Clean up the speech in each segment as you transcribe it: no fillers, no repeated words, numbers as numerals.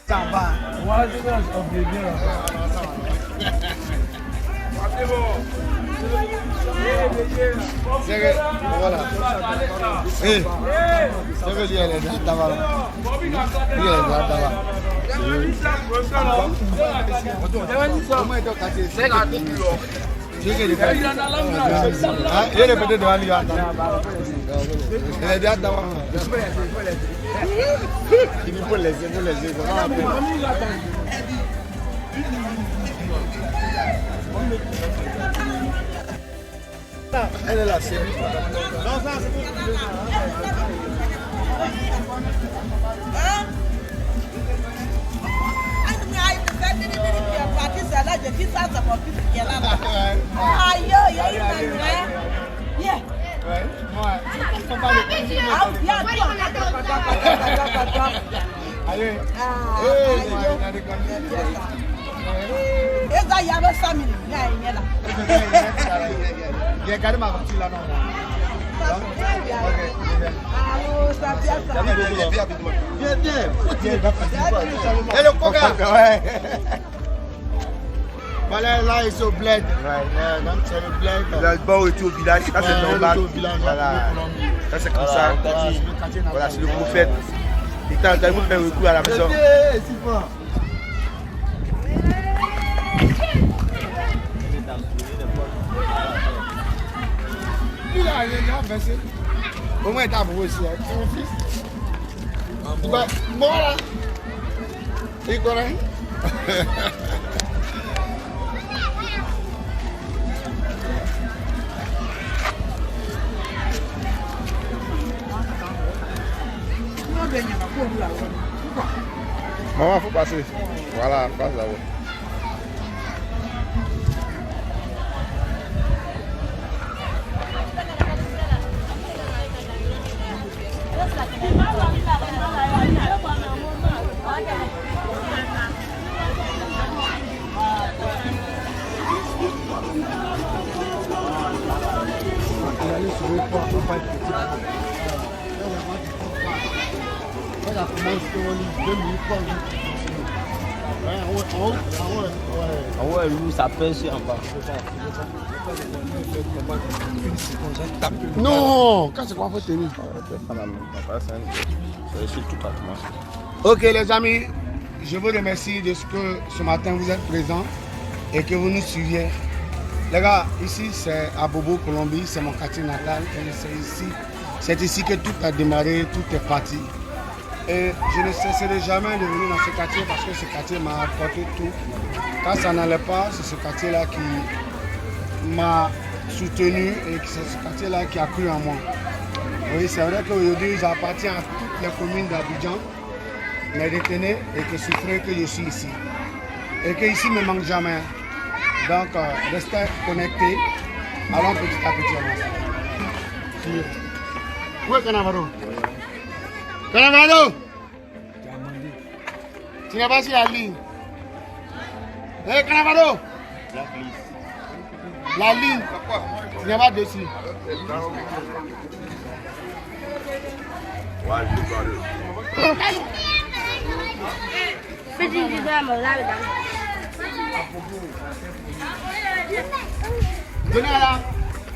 Ça va. Voilà. C'est que dire les gars d'avant. Il est là d'avant. Comment est-ce que c'est il est peut-être devant lui. Il est déjà devant. Il faut laisser. Elle est là, c'est lui. Non, ça, c'est bon. Voilà, là, ils sont au bled. Donc, c'est le bled. Le bord est au village. Ça, c'est normal. Voilà. Ça, c'est comme ça. Voilà, c'est le prophète. Il t'a fait recours à la maison. Il a rien versé. Au moins, il t'a avoué aussi. Son fils. Moi, là. Il connaît. Maman, faut passer. Voilà, passe là-haut. Ouais, lui, ça pèse en bas. Non, quand c'est quoi, faut tenir. Ok, les amis, je vous remercie de ce que ce matin vous êtes présents et que vous nous suiviez. Les gars, ici c'est à Bobo, Colombie, c'est mon quartier natal et c'est ici que tout a démarré, tout est parti. Et je ne cesserai jamais de venir dans ce quartier parce que ce quartier m'a apporté tout. Quand ça n'allait pas, c'est ce quartier-là qui m'a soutenu et c'est ce quartier-là qui a cru en moi. Oui, c'est vrai qu'aujourd'hui, j'appartiens à toutes les communes d'Abidjan, mais retenez et que souffrez que je suis ici. Et que ici ne manque jamais. Donc, restez connectés. Allons petit à petit avancer. Où est Canavaro? Canavaro! Tu n'as pas sur la ligne. Hé, Canavaro! La ligne. Tu n'as pas dessus. Donnez là. Donnez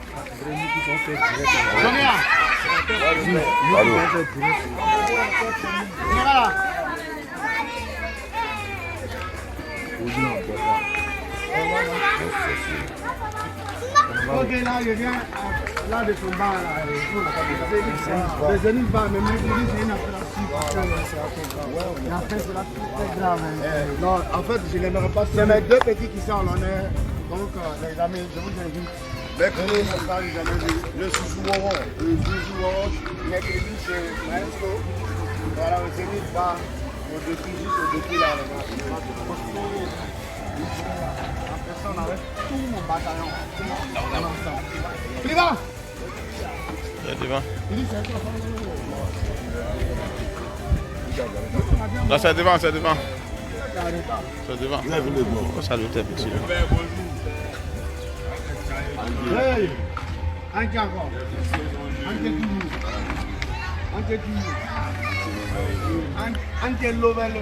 là. Ok, là, je viens là de son bar. Le zénith bar, mais c'est une non, en fait, je n'aimerais pas. C'est mes deux petits qui sont en honneur. Donc, les amis, je vous invite. Mercredi, le Souzouoro, mercredi chez Maestro. Voilà, le zénith bar, au-dessus, juste au-dessus là. En personne avec tout mon bataillon. Devant! Là, c'est devant, c'est devant. C'est devant. Oh, salut, t'es petit. Hey! Anche encore. Anche tu. Anche tu. Anke Lovel.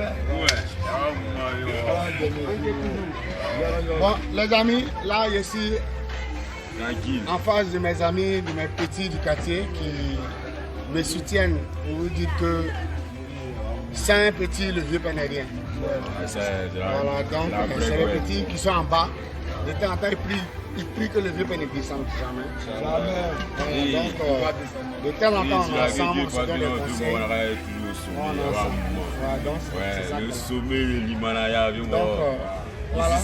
Bon, les amis, là, je suis en face de mes amis, de mes petits du quartier qui me soutiennent pour vous dire que c'est un petit, le vieux pénérien. Voilà, donc c'est les petits qui sont en bas. De temps en temps, ils prient que le vieux père ne descende jamais. Donc, de temps en temps, on est ensemble, on se donne des conseils. Le sommet de l'Himalaya, donc, voilà.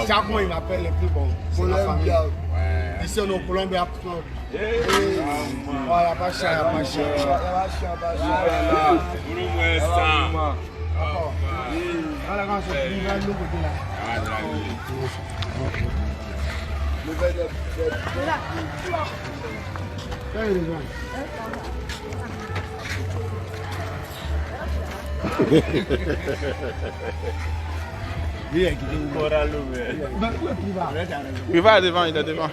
Chaque mois, il m'appelle les plus bons. C'est la famille. Ici, on est au Colombie. Voilà, pas cher, pas cher. Voilà, quand je suis là, l'autre côté là. Il va devant, il est devant.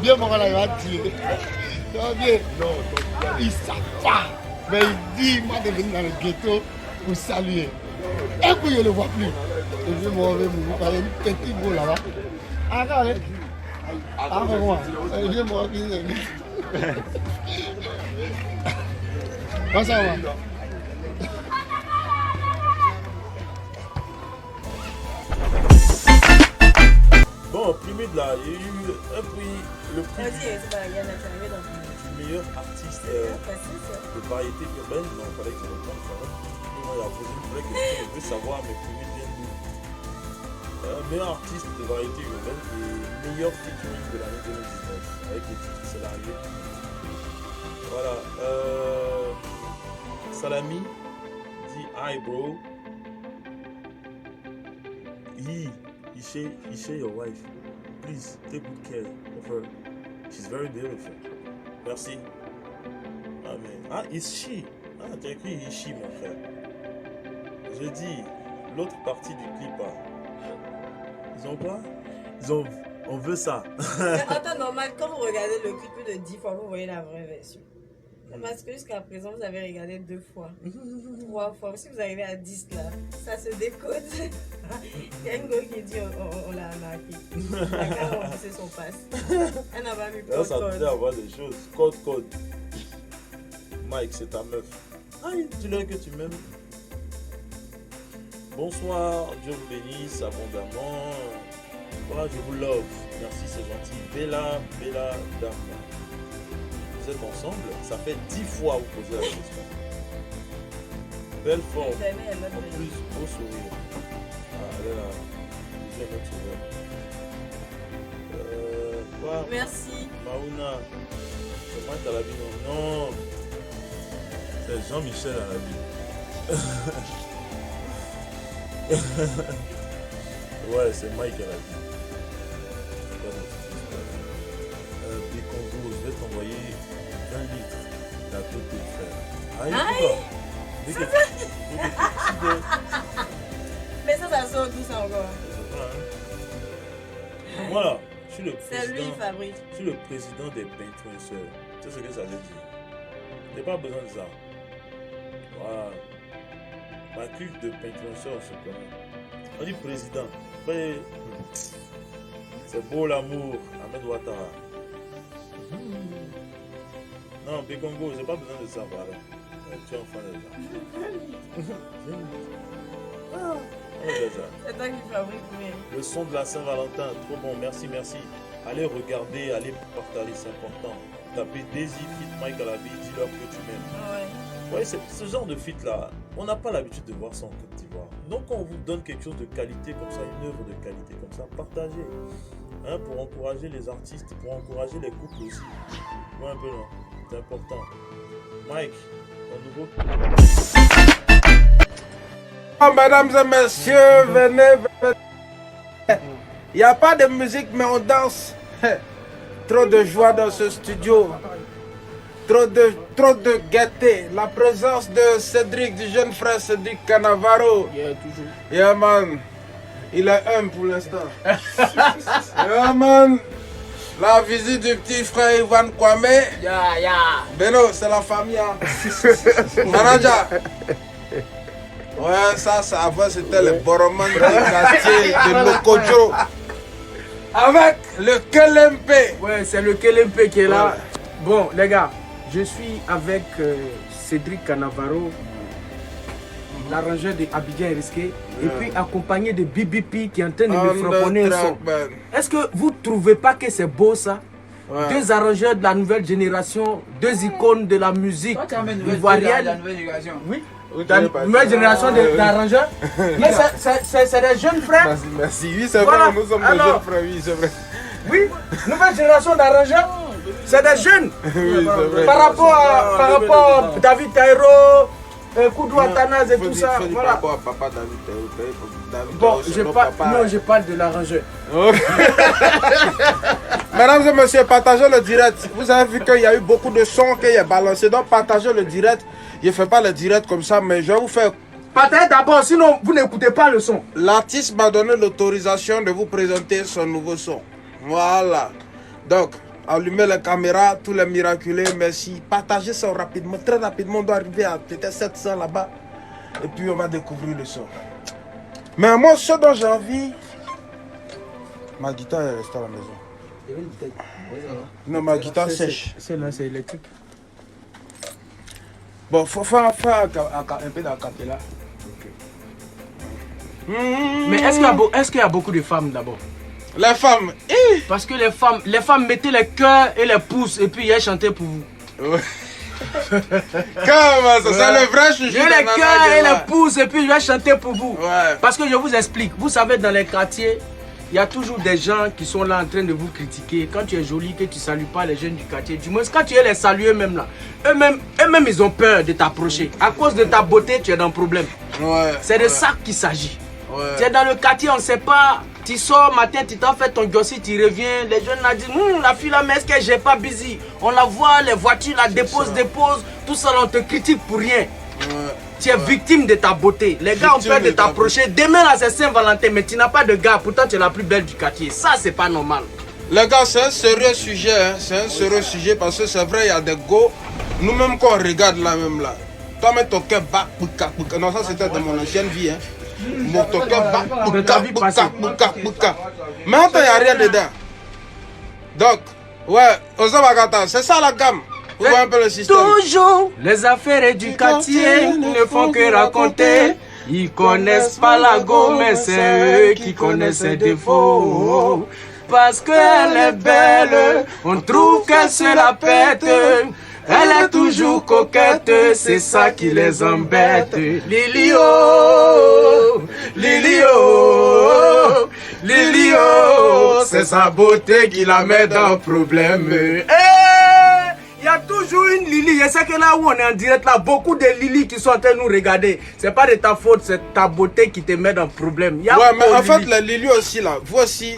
Bien, mon gars, il va tirer. Bien. Il savent pas. Mais il dit, moi, de venir dans le ghetto pour saluer. Et puis, je ne le vois plus. Et je me reviens, vous parlez un petit beau là-bas. Regardez. Après moi. Je me reviens. Comment ça va? Bon, Primide là, il y a eu un prix, le prix du meilleur artiste de variété urbaine. Non, il fallait que je réponde quand même. Moi, il a posé une vraie question, je veux savoir, mais Primide vient d'où? Meilleur artiste de variété urbaine et meilleur featuring de l'année 2019 avec les titres salariés. Voilà. Salami dit hi bro. You share your wife. Please take good care of her. She's very beautiful. Merci. Ah mais it's she. Ah t'as écrit is she mon frère. Je dis l'autre partie du clip. Ils ont quoi? On veut ça. En temps normal, quand vous regardez le clip plus de 10 fois, vous voyez la vraie version. Parce que jusqu'à présent, vous avez regardé 2 fois, 3 fois. Si vous arrivez à 10 là, ça se décode. Il y a une go qui dit on l'a arnaqué. La caméra a poussé son passe. Elle n'a pas mis code. Ça peut avoir des choses. Code. Mike, c'est ta meuf. Ah, dis-leur que tu m'aimes. Bonsoir, Dieu vous bénisse abondamment. Voilà, je vous love. Merci, c'est gentil. Bella Dame. Vous êtes ensemble, ça fait 10 fois vous posez la question. Belle forme, en plus beau sourire. Ah, elle est là. Bisous à notre sourire. Quoi? Merci. Maouna, c'est Mike à la vie, non. C'est Jean-Michel à la vie. Ouais, c'est Mike à la vie. Des Congo, je vais t'envoyer 20 litres d'un peu de frère. Mais ça sort d'où ça encore? Voilà, je suis le C'est lui, président. Fabrice. Je suis le président des influenceurs. Tu sais ce que ça veut dire? J'ai pas besoin de ça. Voilà. Ma culte de influenceur, on se connaît. On dit président. Mais, c'est beau l'amour. Ahmed Ouattara. Non, Bécongo, j'ai pas besoin de ça, voilà. Tu es un fan de ça. C'est toi qui fabrique, mais... Le son de la Saint-Valentin, trop bon, merci. Allez regarder, allez partager, c'est important. Tapez Daisy Fit Mike à la vie, dis-leur que tu m'aimes. Ouais, c'est ce genre de feat là, on n'a pas l'habitude de voir ça en Côte d'Ivoire. Donc quand on vous donne quelque chose de qualité comme ça, une œuvre de qualité comme ça, partagez. Hein, pour encourager les artistes, pour encourager les couples aussi. Ouais, un peu non, c'est important. Mike, ton nouveau... Oh, mesdames et messieurs, venez. Il n'y a pas de musique, mais on danse. Trop de joie dans ce studio. trop de gaieté. La présence de Cédric, du jeune frère Cédric Cannavaro. Toujours. Yeah man, il est humble pour l'instant. Yeah man, la visite du petit frère Ivan Kwame. Beno, c'est la famille. Hein. Manager. Ouais, ça avant c'était le Boroman du quartier de Lokojo. Avec le KLMP. Ouais, c'est le KLMP qui est là. Ouais. Bon, les gars, je suis avec Cédric Cannavaro, l'arrangeur de Abidjan Risqué, et puis accompagné de BBP qui est en train de me frapponner un son. Est-ce que vous ne trouvez pas que c'est beau ça? Ouais. Deux arrangeurs de la nouvelle génération, deux icônes de la musique ivoirienne. La nouvelle génération. Oui, la nouvelle génération d'arrangeurs. Mais c'est des jeunes frères. Merci. Oui, c'est Voilà. vrai, nous sommes des Alors, jeunes frères, oui, c'est vrai. Oui, nouvelle génération d'arrangeurs, c'est des jeunes. Oui, c'est vrai. Par rapport à David Taïro, Koudou Atanaz et tout ça. Par Voilà. rapport à papa David. Bon, je parle de l'arrangeur. Mesdames et messieurs, partagez le direct. Vous avez vu qu'il y a eu beaucoup de sons qui est balancé. Donc partagez le direct. Je ne fais pas le direct comme ça, mais je vais vous faire. Partagez d'abord, sinon vous n'écoutez pas le son. L'artiste m'a donné l'autorisation de vous présenter son nouveau son. Voilà. Donc, allumez la caméra, tous les miraculés, merci. Partagez ça rapidement, très rapidement. On doit arriver à peut-être 700 là-bas. Et puis on va découvrir le son. Mais moi, ce dont j'ai envie. Ma guitare est restée à la maison. Non, ma guitare sèche. Celle-là, c'est électrique. Bon, faut faire un peu d'acapella. Mais est-ce qu'il y a beaucoup de femmes d'abord? Les femmes, Parce que les femmes mettaient les cœurs et les pouces et puis elles chantaient pour vous. Comment ça, c'est le vrai chouchou. J'ai les cœurs et les pouces et puis je vais chanter pour vous. Ouais. Parce que je vous explique, vous savez dans les quartiers, il y a toujours des gens qui sont là en train de vous critiquer. Quand tu es joli, que tu ne salues pas les jeunes du quartier. Du moins, quand tu es les saluer eux-mêmes là, eux-mêmes ils ont peur de t'approcher. À cause de ta beauté, tu es dans le problème. Ouais. C'est de ça qu'il s'agit. Ouais. Tu es dans le quartier, on ne sait pas. Tu sors matin, tu t'en fais ton gossi, tu reviens. Les jeunes là disent, la fille là, mais est-ce que j'ai pas busy? On la voit, les voitures la déposent. Tout ça, on te critique pour rien. Ouais. Tu es victime de ta beauté. Les gars ont peur de t'approcher. Demain là, c'est Saint-Valentin, mais tu n'as pas de gars. Pourtant, tu es la plus belle du quartier. Ça, c'est pas normal. Les gars, c'est un sérieux sujet. Hein. C'est un sérieux sujet parce que c'est vrai, il y a des go. Nous-mêmes, quand on regarde là même là. Toi, mais ton cœur bat, non, ça c'était dans mon ancienne vie. Hein. Mon ton cœur bat, mais attends, il n'y a rien dedans. Donc, ouais, Ozabagata, c'est ça la gamme. Vous voyez un peu le système. Toujours, les affaires du quartier ne font que raconter. Ils connaissent pas la go, mais c'est eux qui connaissent ses défauts. Parce qu'elle est belle, on trouve qu'elle se la pète. Elle est toujours coquette, c'est ça qui les embête. Lili oh, Lili oh, Lili oh, c'est sa beauté qui la met dans le problème. Il y a toujours une Lili. Je sais que là où on est en direct, là, beaucoup de Lili qui sont en train de nous regarder. C'est pas de ta faute, c'est ta beauté qui te met dans le problème. Ouais, mais en fait, les Lili aussi, là, vous aussi,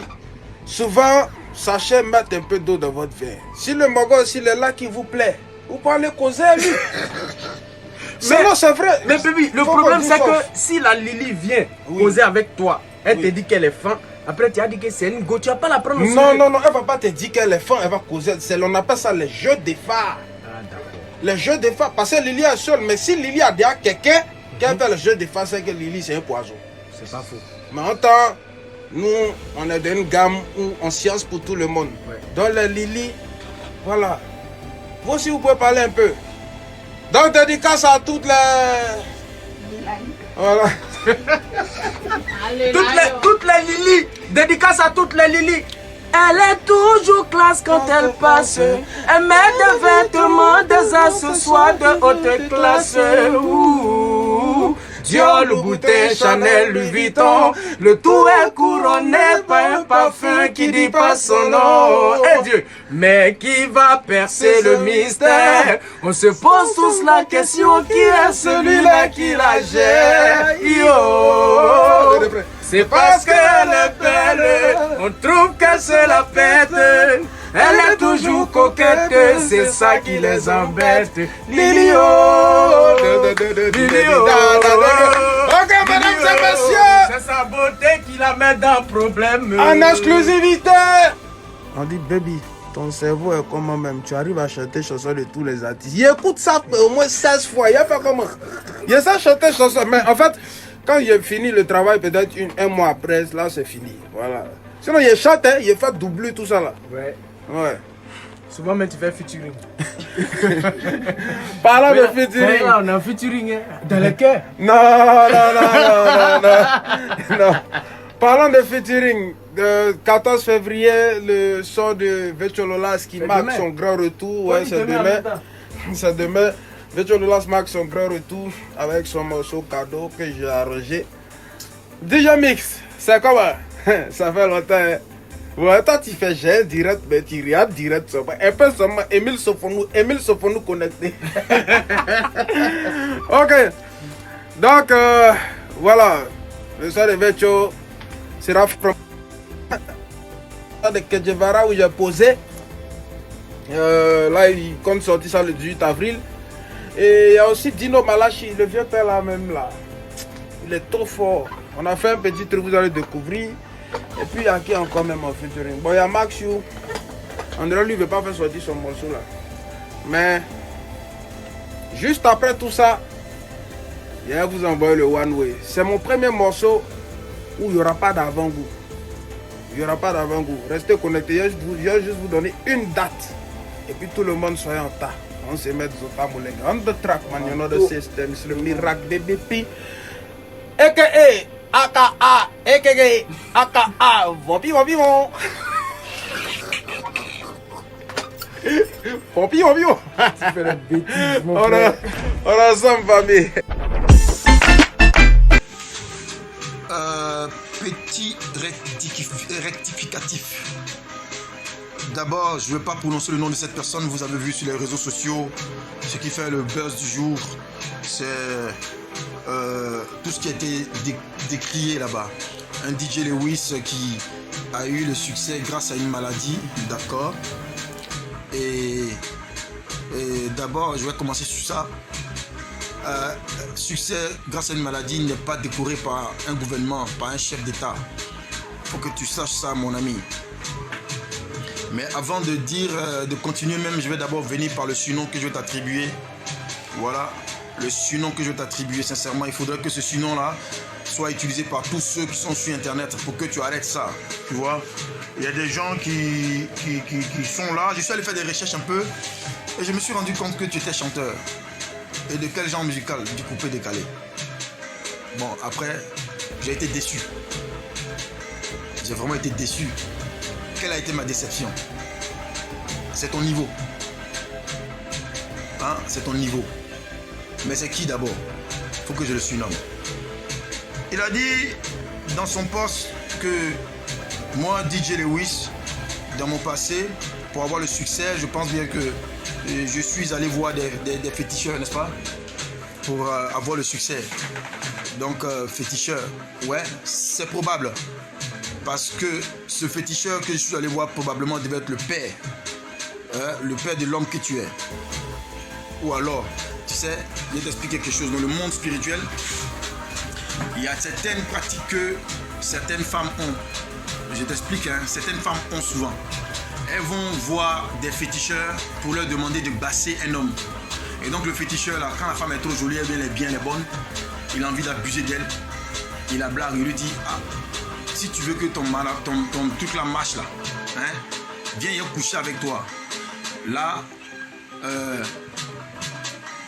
souvent, sachez mettre un peu d'eau dans votre verre. Si le mogo aussi, il est là qui vous plaît, vous parlez causer à lui. Mais non, c'est vrai. Mais baby, le problème c'est que si la Lili vient causer avec toi, elle te dit qu'elle est fin, après tu as dit que c'est une go, tu vas pas la prendre au sérieux. Non, elle va pas te dire qu'elle est fin, elle va causer. On appelle ça les jeux de phare. Ah, d'accord. Les jeux de phare, parce que Lili est seule, mais si Lili a déjà quelqu'un qui a fait le jeu de phare, c'est que Lili c'est un poison. C'est pas faux. Mais en temps, nous, on est dans une gamme où on science pour tout le monde. Ouais. Donc les Lili, voilà. Vous aussi, vous pouvez parler un peu. Donc, dédicace à toutes les... Voilà. Toutes les Lili, dédicace à toutes les Lili. Elle est toujours classe quand elle passe. Elle met des vêtements, des accessoires de haute classe. Ouh. Dior, Louboutin, Chanel, Louis Vuitton. Le tout est couronné par un parfum qui dit pas son nom. Eh Dieu, mais qui va percer le mystère? On se pose tous la question, qui est celui-là qui la gère? C'est parce qu'elle est belle, on trouve qu'elle se la pète. Elle est toujours coquette, c'est ça qui les embête. Lilio, Lilio. Ok, mesdames et messieurs, c'est sa beauté qui la met dans le problème. en exclusivité. On dit, baby, ton cerveau est comment même. Tu arrives à chanter chansons de tous les artistes. Il écoute ça au moins 16 fois. Il a fait comment? Il a ça chanter chansons. Mais en fait, quand il a fini le travail, peut-être un mois après, là, c'est fini. Voilà. Sinon, il chante, hein, il fait doubler tout ça là. Ouais. Ouais. Souvent, même tu fais featuring. Parlant de featuring. Là, on est en featuring, hein, dans le cœur. Non. Non. Parlant de featuring, le 14 février, le son de Vecchololas qui marque son grand retour. Ouais, c'est demain. C'est demain. Vecchololas marque son grand retour avec son morceau cadeau que j'ai arrangé. DJ Mix, c'est comment? Ça fait longtemps. Hein? Ouais, toi tu fais j'ai direct, mais tu regardes direct. Un peu seulement Emile Sofonou connecté. Ok. Donc, voilà. Le son de Veccho sera de Kedjevara où j'ai posé. Là, il compte sortir ça le 18 avril. Et il y a aussi Dino Malachi, le vieux père là même là. Il est trop fort. On a fait un petit truc, vous allez découvrir. Et puis il y a qui encore même en featuring. Bon, il y a Max You. André lui ne veut pas faire sortir son morceau là. Mais juste après tout ça, il va vous envoyer le One Way. C'est mon premier morceau où il n'y aura pas d'avant-goût. Il n'y aura pas d'avant-goût. Restez connectés. Je vais juste vous donner une date. Et puis tout le monde soit en tas. On se met Zota Moulenga. On the track, man. You know the system. C'est le miracle des BP. A.K.A. AKA. A.K.A. AKA. Vampi. Tu fais la bêtise, mon frère. On est ensemble, famille. Petit rectificatif. D'abord, je ne veux pas prononcer le nom de cette personne. Vous avez vu sur les réseaux sociaux ce qui fait le buzz du jour. C'est tout ce qui a été décrié là-bas. Un DJ Lewis qui a eu le succès grâce à une maladie, d'accord. Et d'abord, je vais commencer sur ça. Succès grâce à une maladie n'est pas décoré par un gouvernement, par un chef d'État. Il faut que tu saches ça, mon ami. Mais avant de dire, de continuer même, je vais d'abord venir par le surnom que je vais t'attribuer. Voilà, le surnom que je vais t'attribuer. Sincèrement, il faudrait que ce surnom-là soit utilisé par tous ceux qui sont sur Internet pour que tu arrêtes ça. Tu vois, il y a des gens qui sont là. Je suis allé faire des recherches un peu et je me suis rendu compte que tu étais chanteur. Et de quel genre musical? Du coupé décalé. Bon, après, j'ai été déçu. J'ai vraiment été déçu. Quelle a été ma déception? C'est ton niveau. Hein? C'est ton niveau. Mais c'est qui d'abord? Il faut que je le surnomme. Il a dit dans son poste que moi, DJ Lewis, dans mon passé, pour avoir le succès, je pense bien que je suis allé voir des féticheurs, n'est-ce pas? Pour avoir le succès. Donc, féticheur, ouais, c'est probable. Parce que ce féticheur que je suis allé voir probablement devait être le père de l'homme que tu es. Ou alors, tu sais, je vais t'expliquer quelque chose. Dans le monde spirituel, il y a certaines pratiques que certaines femmes ont. Je t'explique, hein, certaines femmes ont souvent. Elles vont voir des féticheurs pour leur demander de basser un homme. Et donc le féticheur, là, quand la femme est trop jolie, elle est bien, elle est bonne, il a envie d'abuser d'elle. Il la blague, il lui dit, ah, si tu veux que ton truc là marche là, hein, viens y coucher avec toi. Là,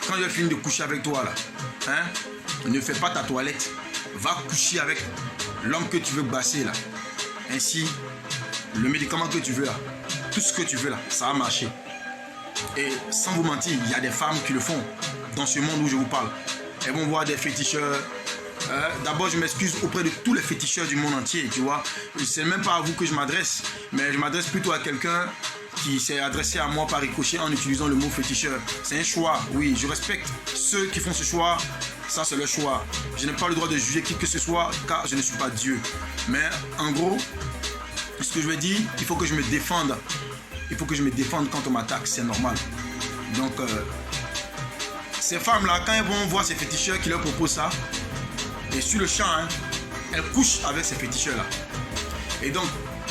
quand il a fini de coucher avec toi là, hein, ne fais pas ta toilette. Va coucher avec l'homme que tu veux basser là. Ainsi, le médicament que tu veux là, tout ce que tu veux là, ça va marcher. Et sans vous mentir, il y a des femmes qui le font dans ce monde où je vous parle. Elles vont voir des féticheurs. D'abord, je m'excuse auprès de tous les féticheurs du monde entier, tu vois. C'est même pas à vous que je m'adresse, mais je m'adresse plutôt à quelqu'un qui s'est adressé à moi par ricochet en utilisant le mot féticheur. C'est un choix, oui, je respecte ceux qui font ce choix, ça c'est leur choix. Je n'ai pas le droit de juger qui que ce soit car je ne suis pas Dieu. Mais en gros, ce que je veux dire, il faut que je me défende il faut que je me défende quand on m'attaque, c'est normal. Donc, ces femmes-là, quand elles vont voir ces féticheurs qui leur proposent ça, et sur le champ, hein, elles couchent avec ces féticheurs-là. Et donc,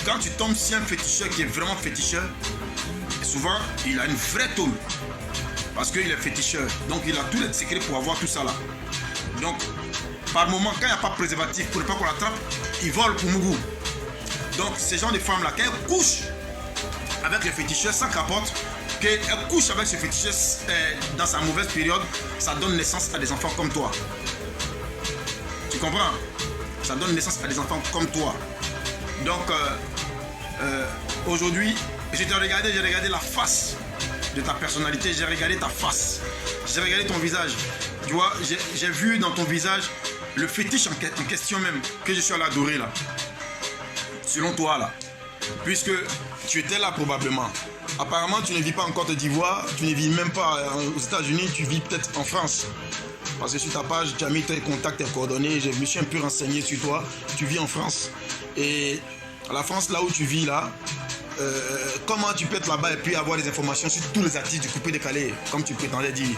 quand tu tombes sur un féticheur qui est vraiment féticheur, souvent, il a une vraie tôle. Parce qu'il est féticheur. Donc, il a tous les secrets pour avoir tout ça là. Donc, par moment, quand il n'y a pas de préservatif pour ne pas qu'on l'attrape, il vole pour Mougou. Donc, ces gens de femmes-là, quand elles couchent avec les féticheurs sans capote, qu'elles couchent avec ce féticheur dans sa mauvaise période, ça donne naissance à des enfants comme toi. Tu comprends? Ça donne naissance à des enfants comme toi. Donc, aujourd'hui, j'ai regardé la face de ta personnalité, j'ai regardé ta face, j'ai regardé ton visage. Tu vois, j'ai vu dans ton visage le fétiche en question même, que je suis allé adorer là. Selon toi là. Puisque tu étais là probablement. Apparemment, tu ne vis pas en Côte d'Ivoire, tu ne vis même pas aux États-Unis, tu vis peut-être en France. Parce que sur ta page, tu as mis tes contacts, tes coordonnées, je me suis un peu renseigné sur toi. Tu vis en France. Et la France, là où tu vis là, comment tu peux être là-bas et puis avoir des informations sur tous les artistes du coupé décalé, comme tu prétendais dire.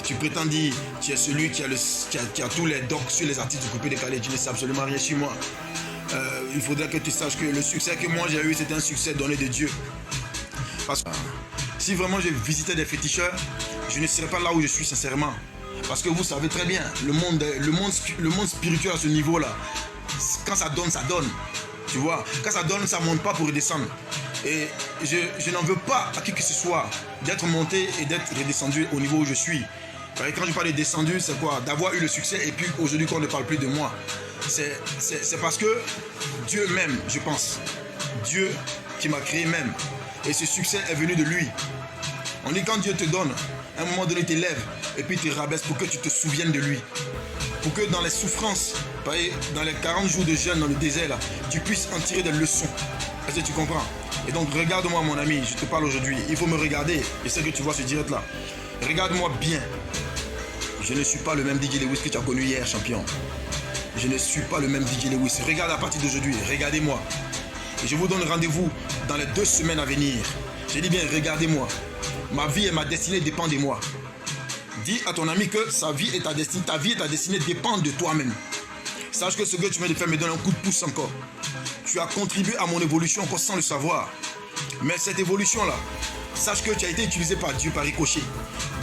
Tu prétends dire, tu es celui qui a tous les docs sur les artistes du coupé décalé, tu ne sais absolument rien sur moi. Il faudrait que tu saches que le succès que moi j'ai eu, c'est un succès donné de Dieu. Parce que si vraiment je visitais des féticheurs, je ne serais pas là où je suis sincèrement. Parce que vous savez très bien, le monde spirituel à ce niveau-là, quand ça donne, ça donne. Tu vois, quand ça donne, ça ne monte pas pour redescendre. Et je n'en veux pas à qui que ce soit d'être monté et d'être redescendu au niveau où je suis. Quand je parle de descendu, c'est quoi? D'avoir eu le succès et puis aujourd'hui qu'on ne parle plus de moi. C'est parce que Dieu m'aime, je pense. Dieu qui m'a créé m'aime. Et ce succès est venu de lui. On dit quand Dieu te donne, à un moment donné, il t'élève et puis il te rabaisse pour que tu te souviennes de lui. Pour que dans les souffrances, dans les 40 jours de jeûne dans le désert, là, tu puisses en tirer des leçons. Est-ce que tu comprends? Et donc regarde-moi mon ami, je te parle aujourd'hui. Il faut me regarder. Je sais que tu vois ce direct là. Regarde-moi bien. Je ne suis pas le même DJ Lewis que tu as connu hier, champion. Je ne suis pas le même DJ Lewis. Regarde à partir d'aujourd'hui, regardez-moi. Et je vous donne rendez-vous dans les 2 semaines à venir. Je dis bien, regardez-moi. Ma vie et ma destinée dépendent de moi. Dis à ton ami que sa vie et ta destinée dépendent de toi-même. Sache que ce que tu viens de faire me donne un coup de pouce encore. Tu as contribué à mon évolution encore sans le savoir. Mais cette évolution-là, sache que tu as été utilisé par Dieu par ricochet.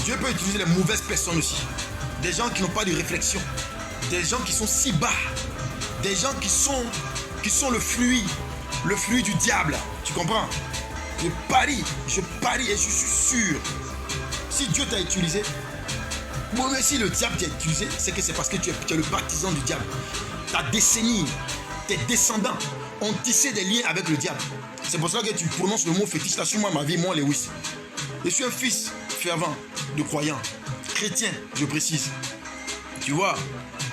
Dieu peut utiliser les mauvaises personnes aussi. Des gens qui n'ont pas de réflexion. Des gens qui sont si bas. Des gens qui sont le fruit du diable. Tu comprends? Je parie et je suis sûr. Si Dieu t'a utilisé, moi même si le diable t'a utilisé, c'est que c'est parce que tu es le partisan du diable. Ta décennie, tes descendants ont tissé des liens avec le diable. C'est pour ça que tu prononces le mot fétiche là sur moi, ma vie, moi Lewis. Je suis un fils fervent de croyants, chrétien, je précise. Tu vois,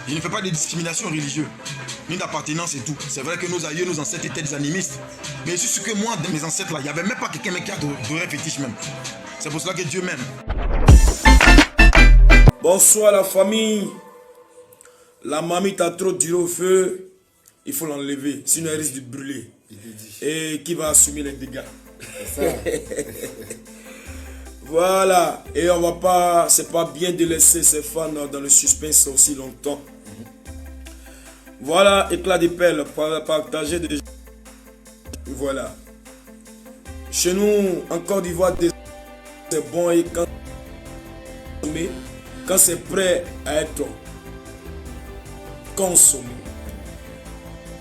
je ne fais pas de discrimination religieuse, ni d'appartenance et tout. C'est vrai que nos aïeux, nos ancêtres étaient des animistes. Mais c'est ce que moi, de mes ancêtres là, il n'y avait même pas quelqu'un qui adorait fétiche même. C'est pour cela que Dieu m'aime. Bonsoir la famille. La mamie t'a trop duré au feu. Il faut l'enlever, sinon elle risque de brûler. Et qui va assumer les dégâts? C'est ça. Voilà. Et on va pas, c'est pas bien de laisser ses fans dans le suspense aussi longtemps. Voilà, éclat de pelle, partager des... Voilà. Chez nous, en Côte d'Ivoire, c'est bon et quand c'est prêt à être consommé,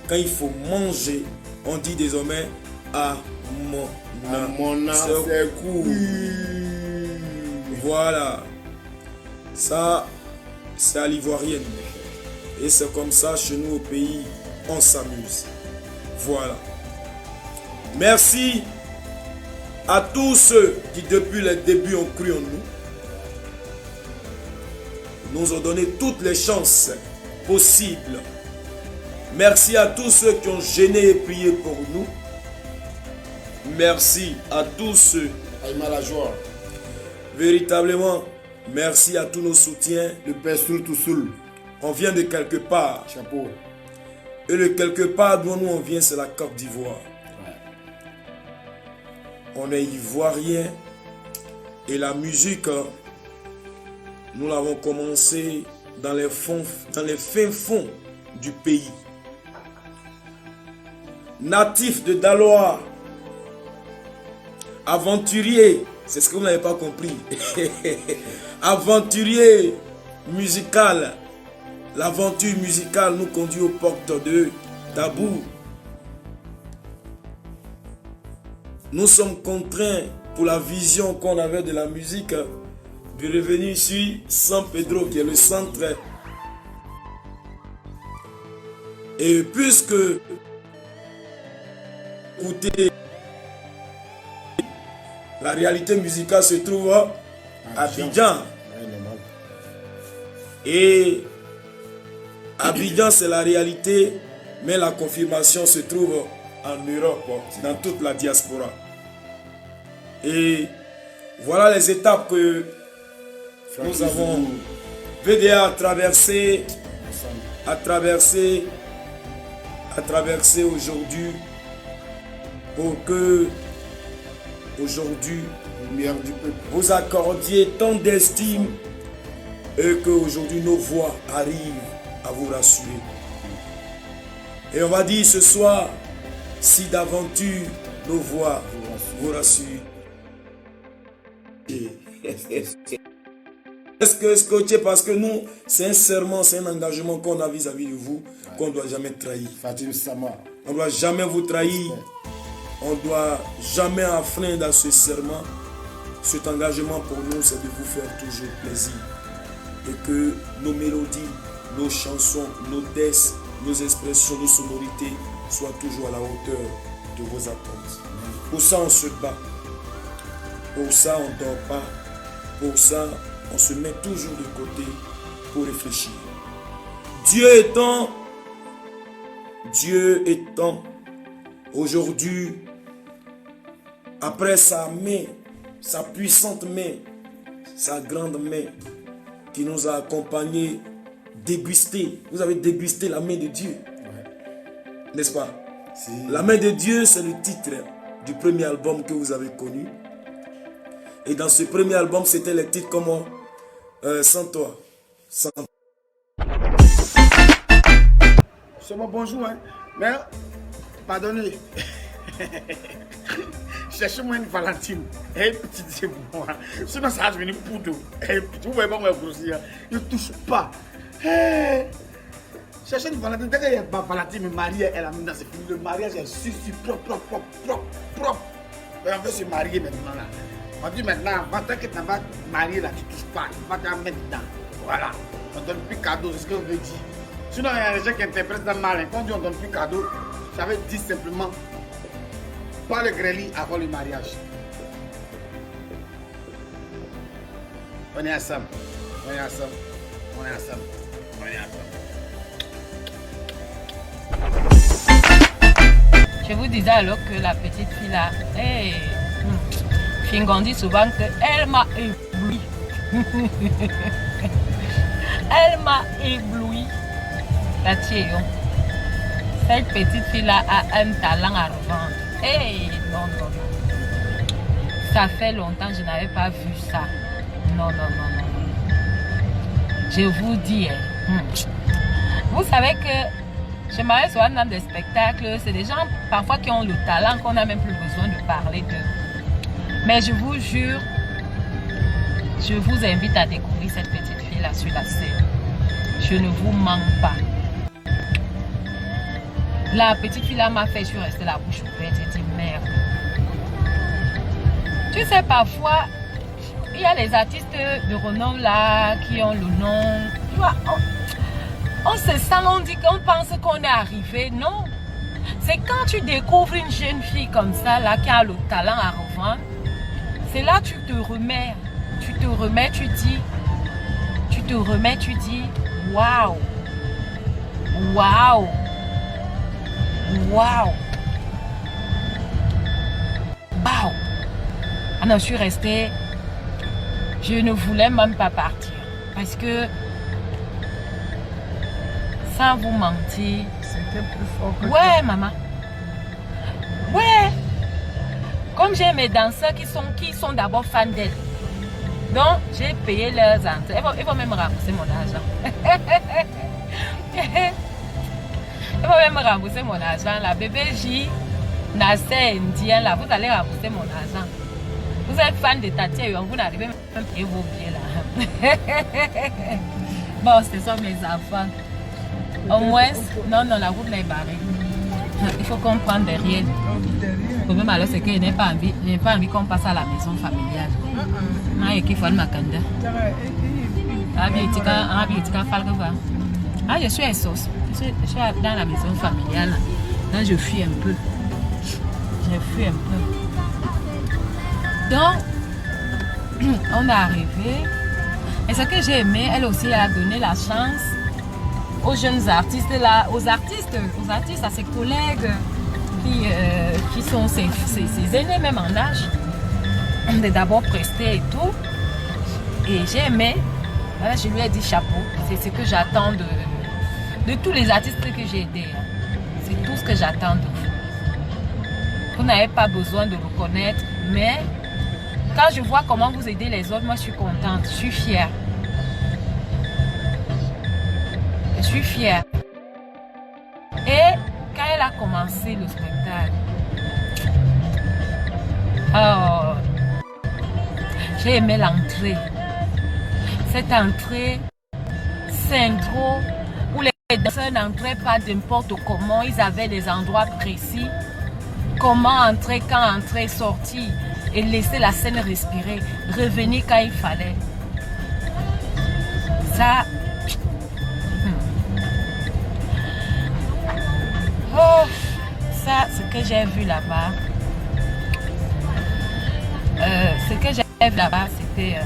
quand il faut manger, on dit désormais à mon c'est cool. Voilà. Ça, c'est à l'ivoirienne. Et c'est comme ça, chez nous au pays, on s'amuse. Voilà. Merci à tous ceux qui, depuis le début, ont cru en nous. Nous ont donné toutes les chances possibles. Merci à tous ceux qui ont gêné et prié pour nous. Merci à tous ceux. Aïma la joie. Véritablement, merci à tous nos soutiens. Le Père Soul tout seul. On vient de quelque part. Chapeau. Et le quelque part d'où nous on vient, c'est la Côte d'Ivoire. On est ivoirien. Et la musique, nous l'avons commencé dans les fins fonds du pays. Natif de Daloa, aventurier, c'est ce que vous n'avez pas compris. Aventurier musical. L'aventure musicale nous conduit aux portes de Tabou. Nous sommes contraints, pour la vision qu'on avait de la musique, de revenir sur San Pedro, qui est le centre. Et puisque, écoutez, la réalité musicale se trouve à Abidjan. Et Abidjan, c'est la réalité, mais la confirmation se trouve en Europe, dans toute la diaspora. Et voilà les étapes que nous avons VDA à traverser aujourd'hui, pour que aujourd'hui vous accordiez tant d'estime et que aujourd'hui nos voix arrivent à vous rassurer. Et on va dire ce soir, si d'aventure nos voix vous rassurent. Est-ce que scotché, parce que nous, c'est un serment, c'est un engagement qu'on a vis-à-vis de vous, qu'on ne doit jamais trahir. On ne doit jamais vous trahir. On ne doit jamais enfreindre à ce serment. Cet engagement pour nous, c'est de vous faire toujours plaisir. Et que nos mélodies, nos chansons, nos textes, nos expressions, nos sonorités soient toujours à la hauteur de vos attentes. Pour ça, on se bat. Pour ça, on ne dort pas. Pour ça, on se met toujours de côté pour réfléchir. Dieu étant, aujourd'hui, après sa main, sa puissante main, sa grande main, qui nous a accompagnés, dégusté. Vous avez dégusté la main de Dieu. N'est-ce pas? La main de Dieu, c'est le titre du premier album que vous avez connu. Et dans ce premier album, c'était les titres comme Sans toi. Sans... C'est bon, bonjour, hein. Mais, pardonnez. Cherchez-moi une Valentine. Et petite, c'est moi. Sinon, ça va devenir poudre. Et vous voyez pas moi grossir. Ne touche pas. Cherchez une Valentine. Dès qu'il y a Valentine, me marier, elle a mis dans ses films. Le mariage est super propre. Mais on veut se marier maintenant là. On dit maintenant, tant que tu vas te marier là, tu ne touches pas. Tu vas te mettre dedans. Voilà. On ne donne plus cadeau, c'est ce que je veux dire. Sinon, il y a des gens qui interprètent dans le malin. Quand on dit on ne donne plus cadeau, ça veut dire simplement pas le grêlis avant le mariage. On est ensemble. Je vous disais alors que la petite fille là, Fingon dit souvent qu'elle m'a ébloui. Elle m'a ébloui. La Théon. Cette petite fille là a un talent à revendre. Non. Ça fait longtemps que je n'avais pas vu ça. Non. Je vous dis, vous savez que je m'arrête souvent dans des spectacles, c'est des gens parfois qui ont le talent qu'on n'a même plus besoin de parler d'eux. Mais je vous jure, je vous invite à découvrir cette petite fille là sur la scène. Je ne vous manque pas. La petite fille là m'a fait, je suis restée la bouche ouverte, j'ai dit merde. Tu sais, parfois, il y a les artistes de renom là qui ont le nom. Tu vois, on se sent, on dit qu'on pense qu'on est arrivé. Non. C'est quand tu découvres une jeune fille comme ça là qui a le talent à revendre. C'est là que tu te remets, tu dis, waouh, alors je suis restée, je ne voulais même pas partir parce que sans vous mentir, c'était plus fort que Ouais, maman. Ouais. Comme Comme j'ai mes danseurs qui sont d'abord fans d'elle. Donc, j'ai payé leurs entrées. Ils vont même rembourser mon argent. Ils vont même rembourser mon argent. La bébé J, Nasser Indien, là, vous allez rembourser mon argent. Vous êtes fan de Tati Young, vous n'arrivez même pas à payer vos billets là. Bon, ce sont mes enfants. Au moins, non, la route n'est barrée. Il faut qu'on prenne derrière. Le problème alors, c'est que je n'ai pas envie qu'on passe à la maison familiale. Je suis à Sauce. Je suis dans la maison familiale. Là, je fuis un peu. Donc, on est arrivé. Et ce que j'ai aimé, elle aussi, elle a donné la chance aux jeunes artistes, là, aux artistes, à ses collègues qui sont ses aînés, même en âge, de d'abord prester et tout. Et j'ai aimé. Voilà, je lui ai dit chapeau. C'est ce que j'attends de tous les artistes que j'ai aidés. C'est tout ce que j'attends de vous. Vous n'avez pas besoin de reconnaître, mais quand je vois comment vous aidez les autres, moi je suis contente, je suis fière. Je suis fière. Et quand elle a commencé le spectacle, oh, j'ai aimé l'entrée. Cette entrée, synchro, où les danseurs n'entraient pas n'importe comment, ils avaient des endroits précis. Comment entrer, quand entrer, sortir et laisser la scène respirer, revenir quand il fallait. Ça, oh, ça, ce que j'ai vu là-bas, c'était,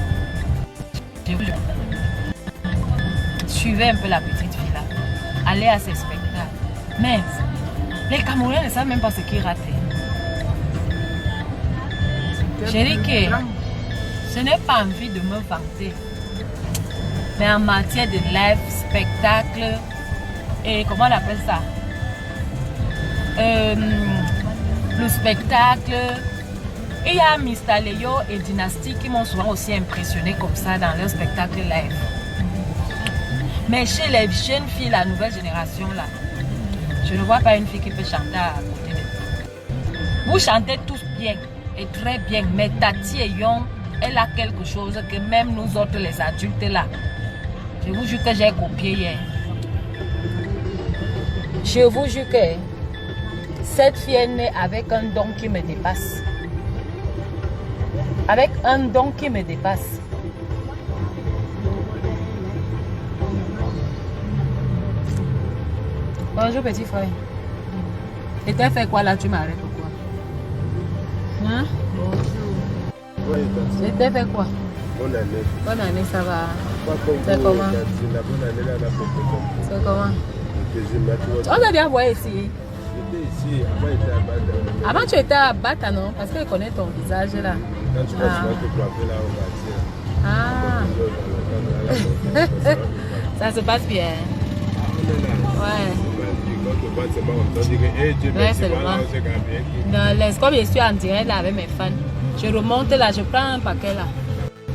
suivez un peu la petite fille là, allez à ses spectacles. Mais les Camerounais ne savent même pas ce qu'ils ratent. J'ai dit que je n'ai pas envie de me vanter, mais en matière de live, spectacle, et comment on appelle ça, le spectacle, il y a Mr. Léo et Dynasty qui m'ont souvent aussi impressionné comme ça dans leur spectacle live. Mais chez les jeunes filles, la nouvelle génération là, je ne vois pas une fille qui peut chanter à côté de vous. Vous chantez tous bien et très bien, mais Tati Young, elle a quelque chose que même nous autres les adultes là, je vous jure que j'ai copié hier. Je vous jure que cette fille est née avec un don qui me dépasse. Avec un don qui me dépasse. Bonjour petit frère. Et t'as fait quoi là? Tu m'arrêtes pourquoi? Hein? Bonjour. Et t'as fait quoi? Bonne année. Bonne année, ça va. C'est comment? C'est comment? On t'a bien envoyé ici. J'étais ici, avant j'étais à Bata. Avant tu étais à Bata, non? Parce que je connais ton visage là. Quand tu vas te frapper là, on va dire. Ah. Ça se passe bien. Ouais. Ouais, seulement. Comme je suis en direct là avec mes fans, je remonte là, je prends un paquet là.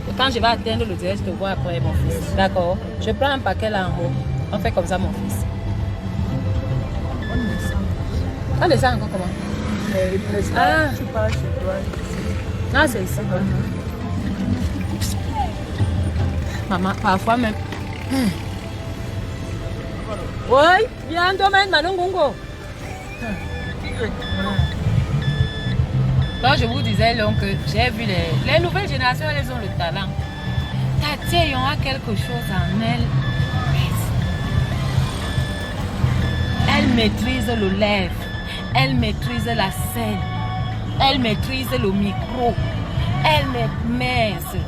Et quand je vais atteindre le direct, je te vois après mon fils. D'accord? Je prends un paquet là en haut. On fait comme ça mon fils. On descend encore comment? Ah, tu parles chez toi. Ah, c'est ici. Maman, parfois même. Oui, viens, domaine, Manon Gongo. Donc, je vous disais donc que j'ai vu les nouvelles générations, elles ont le talent. Tati Young a quelque chose en elle. Elle maîtrise le live. Elle maîtrise la scène. Elle maîtrise le micro. Elle maîtrise.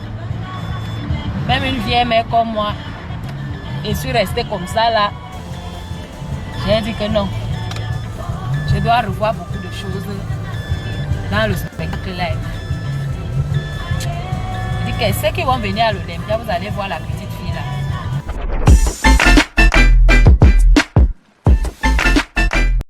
Même une vieille mère comme moi, et suis restée comme ça là. J'ai dit que non. Je dois revoir beaucoup de choses dans le spectacle live. Je dis que ceux qui vont venir à l'Olympia, vous allez voir la petite